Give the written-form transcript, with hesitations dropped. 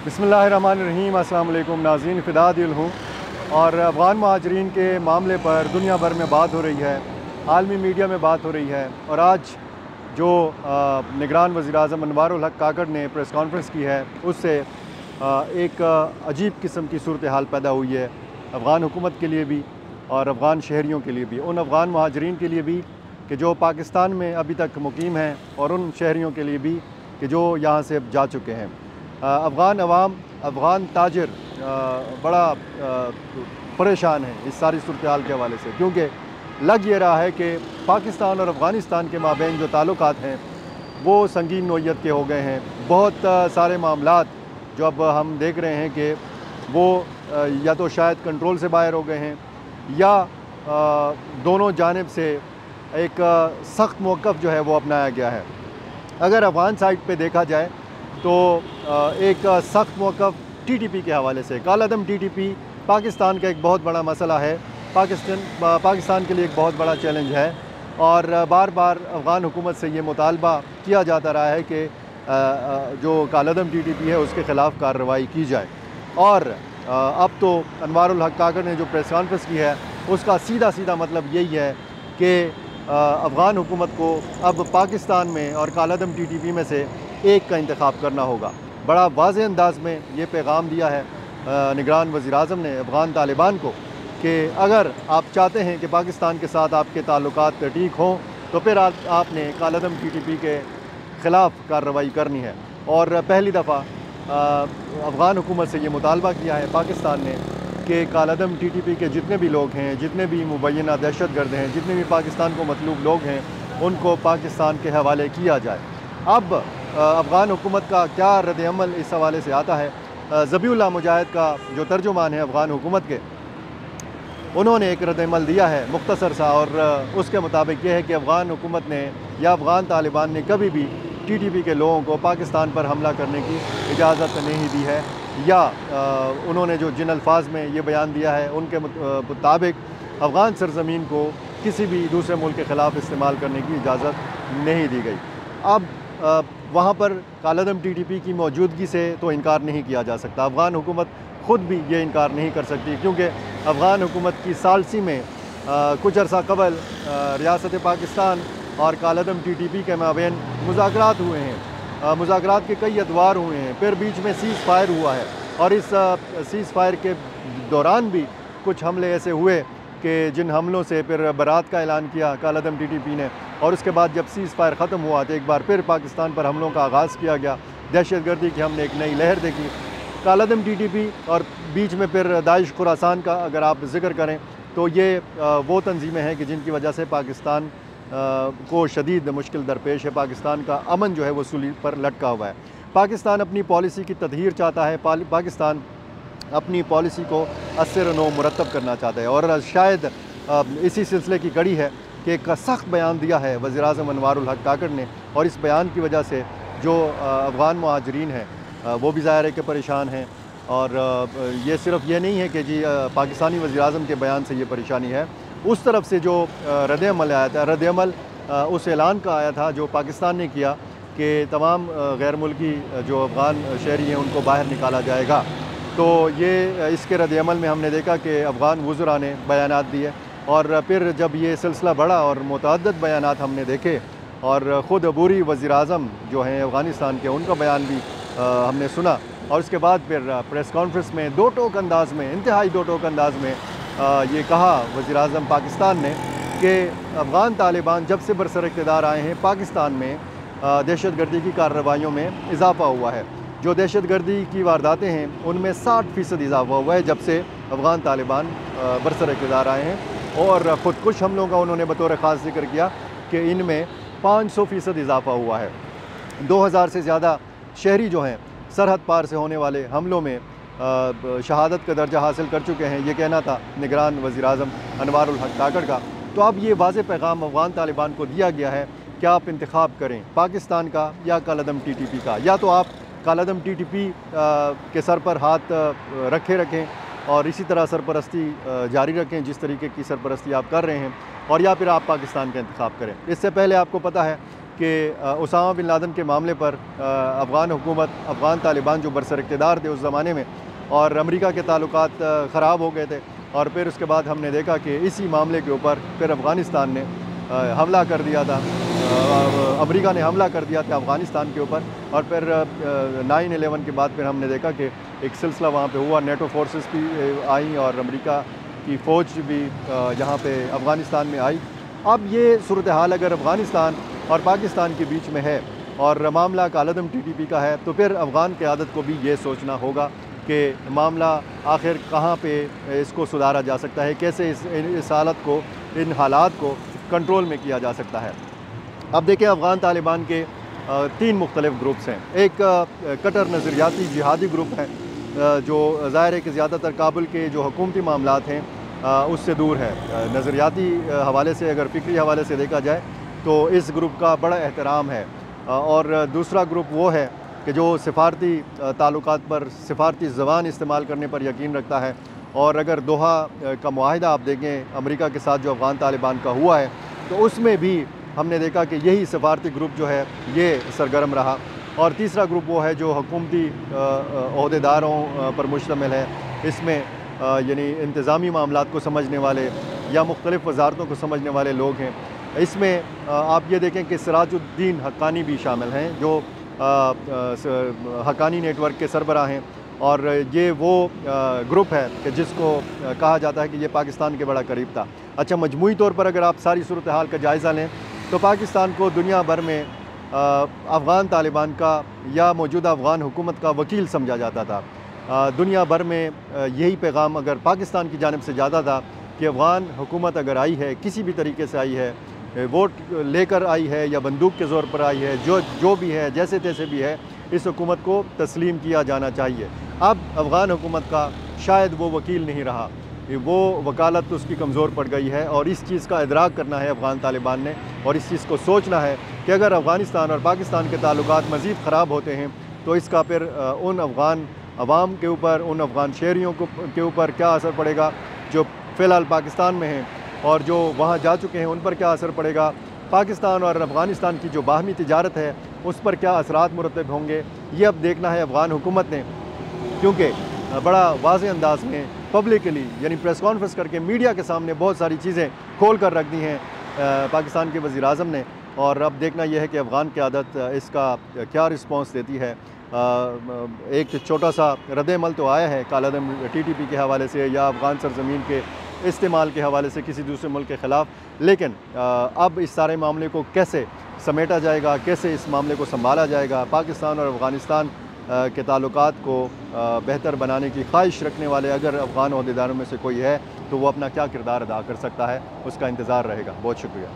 बिस्मिल्लाहिर्रहमानिर्रहीम। अस्सलाम वालेकुम नाज़रीन, फ़िदा दिल हूँ और अफ़गान महाजरीन के मामले पर दुनिया भर में बात हो रही है, आलमी मीडिया में बात हो रही है। और आज जो निगरान वज़ीर-ए-आज़म अनवारुल हक काकड़ ने प्रेस कॉन्फ्रेंस की है, उससे एक अजीब किस्म की सूरत हाल पैदा हुई है अफ़गान हुकूमत के लिए भी और अफ़गान शहरियों के लिए भी, उन अफ़गान महाजरीन के लिए भी कि जो पाकिस्तान में अभी तक मुकीम हैं और उन शहरियों के लिए भी कि जो यहाँ से जा चुके हैं। अफ़गान अवाम, अफ़गान ताजिर बड़ा परेशान है इस सारी सूरत हाल के हवाले से, क्योंकि लग ये रहा है कि पाकिस्तान और अफ़गानिस्तान के माबैन जो ताल्लुकात हैं वो संगीन नौइयत के हो गए हैं। बहुत सारे मामलात जो अब हम देख रहे हैं कि वो या तो शायद कंट्रोल से बाहर हो गए हैं या दोनों जानिब से एक सख्त मौक़िफ़ जो है वो अपनाया गया है। अगर अफ़गान साइड पे देखा जाए तो एक सख्त मौक़िफ़ TTP के हवाले से, कालादम TTP पाकिस्तान का एक बहुत बड़ा मसला है, पाकिस्तान के लिए एक बहुत बड़ा चैलेंज है और बार बार अफ़गान हुकूमत से ये मुतालबा किया जाता रहा है कि जो कालादम TTP है उसके ख़िलाफ़ कार्रवाई की जाए। और अब तो अनवारुल हक काकड़ ने जो प्रेस कॉन्फ्रेंस की है उसका सीधा सीधा मतलब यही है कि अफ़गान हुकूमत को अब पाकिस्तान में और कालादम TTP में से एक का इंतखाब करना होगा। बड़ा वाज़ेह अंदाज़ में ये पैगाम दिया है निगरान वज़ीर-ए-आज़म ने अफ़गान तालिबान को कि अगर आप चाहते हैं कि पाकिस्तान के साथ आपके ताल्लुकात ठीक हों तो फिर आपने कालादम TTP के ख़िलाफ़ कार्रवाई करनी है। और पहली दफ़ा अफ़गान हुकूमत से ये मुतालबा किया है पाकिस्तान ने कि कालादम TTP के जितने भी लोग हैं, जितने भी मुबैना दहशतगर्द हैं, जितने भी पाकिस्तान को मतलूब लोग हैं, उनको पाकिस्तान के हवाले किया जाए। अब अफ़गान हुकूमत का क्या रद्द-ए-अमल इस हवाले से आता है। ज़बीउल्लाह मुजाहिद का जो तर्जुमान है अफ़गान हुकूमत के, उन्होंने एक रद्द-ए-अमल दिया है मुख्तसर सा, और उसके मुताबिक ये है कि अफ़गान हुकूमत ने या अफ़गान तालिबान ने कभी भी TTP के लोगों को पाकिस्तान पर हमला करने की इजाज़त नहीं दी है, या उन्होंने जो जिन अल्फाज में ये बयान दिया है उनके मुताबिक अफ़गान सरज़मीन को किसी भी दूसरे मुल्क के ख़िलाफ़ इस्तेमाल करने की इजाज़त नहीं दी गई। अब वहाँ पर कालादम TTP की मौजूदगी से तो इनकार नहीं किया जा सकता। अफ़गान हुकूमत ख़ुद भी ये इनकार नहीं कर सकती, क्योंकि अफ़गान हुकूमत की सालसी में कुछ अर्सा कबल रियासत पाकिस्तान और कालादम TTP के माबैन मुज़ाकरात हुए हैं। मुज़ाकरात के कई अदवार हुए हैं, फिर बीच में सीज़ फायर हुआ है और इस सीज़ फायर के दौरान भी कुछ हमले ऐसे हुए कि जिन हमलों से फिर बरात का ऐलान किया कालादम TTP ने, और उसके बाद जब सीज़ फायर ख़त्म हुआ तो एक बार फिर पाकिस्तान पर हमलों का आगाज़ किया गया। दहशतगर्दी की हमने एक नई लहर देखी। कालादम TTP और बीच में फिर दाइश खुरासान का अगर आप ज़िक्र करें तो ये वो तंजीमें हैं कि जिनकी वजह से पाकिस्तान को शदीद मुश्किल दरपेश है। पाकिस्तान का अमन जो है वो सूली पर लटका हुआ है। पाकिस्तान अपनी पॉलिसी की तदहीर चाहता है, पाकिस्तान अपनी पॉलिसी को असर-ओ-नौ मुरतब करना चाहता है, और शायद इसी सिलसिले की कड़ी है कि एक सख्त बयान दिया है वज़ीर-ए-आज़म अनवारुल हक काकड़ ने, और इस बयान की वजह से जो अफ़गान महाजरीन हैं वो भी ज़ाहिर है कि परेशान हैं। और ये सिर्फ़ ये नहीं है कि जी पाकिस्तानी वज़ीर-ए-आज़म के बयान से ये परेशानी है, उस तरफ से जो रद्द-ए-अमल आया था, रद्द-ए-अमल उस ऐलान का आया था जो पाकिस्तान ने किया कि तमाम गैर मुल्की जो अफ़गान शहरी हैं उनको बाहर निकाला जाएगा। तो ये इसके रद्द-ए-अमल में हमने देखा कि अफ़गान वुज़रा ने बयानात दिए, और फिर जब ये सिलसिला बढ़ा और मुतअद्दिद बयानात हमने देखे, और ख़ुद अबूरी वज़ीर-ए-आज़म जो हैं अफ़गानिस्तान के, उनका बयान भी हमने सुना, और उसके बाद फिर प्रेस कॉन्फ्रेंस में दो टोक अंदाज़ में, इंतहाई दो टोक अंदाज़ में ये कहा वज़ीर-ए-आज़म पाकिस्तान ने कि अफ़गान तालिबान जब से बरसर इक़्तिदार आए हैं पाकिस्तान में दहशतगर्दी की कार्रवाइयों में इजाफ़ा हुआ है। जो दहशतगर्दी की वारदातें हैं उनमें 60% इजाफ़ा हुआ है जब से अफ़गान तालिबान बरसर इक़्तिदार आए हैं, और ख़ुदकुश हमलों का उन्होंने बतौर ख़ास जिक्र किया कि इनमें 500% इजाफ़ा हुआ है। 2000 से ज़्यादा शहरी जो हैं सरहद पार से होने वाले हमलों में शहादत का दर्जा हासिल कर चुके हैं। ये कहना था निगरान वज़ीर-ए-आज़म अनवारुल हक काकड़ का। तो अब ये वाज़ेह पैगाम अफ़गान तालिबान को दिया गया है कि आप इंतखाब करें पाकिस्तान का या कालादम TTP का, या तो आप कालादम TTP के सर पर हाथ रखें और इसी तरह सरपरस्ती जारी रखें जिस तरीके की सरपरस्ती आप कर रहे हैं, और या फिर आप पाकिस्तान का इंतखाब करें। इससे पहले आपको पता है कि उसामा बिन लादेन के मामले पर अफ़गान हुकूमत, अफ़गान तालिबान जो बरसर इक़्तिदार थे उस ज़माने में, और अमेरिका के ताल्लुकात ख़राब हो गए थे। और फिर उसके बाद हमने देखा कि इसी मामले के ऊपर फिर अफ़गानिस्तान ने हमला कर दिया था, अमेरिका ने हमला कर दिया था अफ़गानिस्तान के ऊपर। और फिर 9/11 के बाद फिर हमने देखा कि एक सिलसिला वहाँ पे हुआ, नेटो फोर्सेस भी आई और अमेरिका की फ़ौज भी यहाँ पे अफ़गानिस्तान में आई। अब ये सूरत हाल अगर अफ़गानिस्तान और पाकिस्तान के बीच में है और मामला कालअदम TTP का है, तो फिर अफ़गान क़यादत को भी ये सोचना होगा कि मामला आखिर कहाँ पे इसको सुधारा जा सकता है, कैसे इस हालत को, इन हालात को कंट्रोल में किया जा सकता है। अब देखिए, अफ़गान तालिबान के 3 मुख्तलिफ़ ग्रुप्स हैं। एक कट्टर नज़रियाती जिहादी ग्रुप है जो ज़ाहिर है कि ज़्यादातर काबुल के जो हुकूमती मामलात हैं उससे दूर है। नज़रियाती हवाले से, अगर फ़िक्री हवाले से देखा जाए तो इस ग्रुप का बड़ा एहतराम है। और दूसरा ग्रुप वो है कि जो सिफारती ताल्लुकात पर, सिफारती ज़बान इस्तेमाल करने पर यकीन रखता है। और अगर दोहा का मुआहिदा आप देखें अमेरिका के साथ जो अफ़गान तालिबान का हुआ है, तो उसमें भी हमने देखा कि यही सिफारती ग्रुप जो है ये सरगर्म रहा। और तीसरा ग्रुप वो है जो हुकूमती ओहदेदारों पर मुश्तमिल है। इसमें यानी इंतज़ामी मामलात को समझने वाले या मुख्तलिफ़ वज़ारतों को समझने वाले लोग हैं। इसमें आप ये देखें कि सिराजुद्दीन हक्कानी भी शामिल हैं जो हक्कानी नेटवर्क के सरबराह हैं। और ये वो ग्रुप है कि जिसको कहा जाता है कि ये पाकिस्तान के बड़ा करीब था। अच्छा, मजमूई तौर पर अगर आप सारी सूरत हाल का जायज़ा लें तो पाकिस्तान को दुनिया भर में अफ़गान तालिबान का या मौजूदा अफ़गान हुकूमत का वकील समझा जाता था। दुनिया भर में यही पैगाम अगर पाकिस्तान की जानिब से ज़्यादा था कि अफ़गान हुकूमत अगर आई है, किसी भी तरीके से आई है, वोट लेकर आई है या बंदूक के ज़ोर पर आई है, जो भी है, जैसे तैसे भी है, इस हुकूमत को तस्लीम किया जाना चाहिए। अब अफ़गान हुकूमत का शायद वो वकील नहीं रहा, वो वकालत उसकी कमज़ोर पड़ गई है। और इस चीज़ का इदराक करना है अफ़गान तालिबान ने, और इस चीज़ को सोचना है कि अगर अफ़गानिस्तान और पाकिस्तान के ताल्लुकात मज़ीद ख़राब होते हैं तो इसका फिर उन अफ़गान अवाम के ऊपर, उन अफ़गान शहरियों के ऊपर क्या असर पड़ेगा जो फ़िलहाल पाकिस्तान में हैं, और जो वहाँ जा चुके हैं उन पर क्या असर पड़ेगा। पाकिस्तान और अफ़गानिस्तान की जो बाहमी तिजारत है उस पर क्या असरात मुरतब होंगे, ये अब देखना है अफ़गान हुकूमत ने। क्योंकि बड़ा वाज़ेह अंदाज़ में पब्लिकली यानी प्रेस कॉन्फ्रेंस करके मीडिया के सामने बहुत सारी चीज़ें खोल कर रख दी हैं पाकिस्तान के वज़ीर-ए-आज़म ने। और अब देखना यह है कि अफ़गान क़यादत इसका क्या रिस्पॉन्स देती है। एक छोटा सा रद्द-ए-अमल तो आया है कालअदम TTP के हवाले से या अफ़गान सरज़मीन के इस्तेमाल के हवाले से किसी दूसरे मुल्क के ख़िलाफ़, लेकिन अब इस सारे मामले को कैसे समेटा जाएगा, कैसे इस मामले को संभाला जाएगा, पाकिस्तान और अफ़गानिस्तान के ताल्लुकात को बेहतर बनाने की ख्वाहिश रखने वाले अगर अफ़गान ओहदेदारों में से कोई है तो वो अपना क्या किरदार अदा कर सकता है, उसका इंतज़ार रहेगा। बहुत शुक्रिया।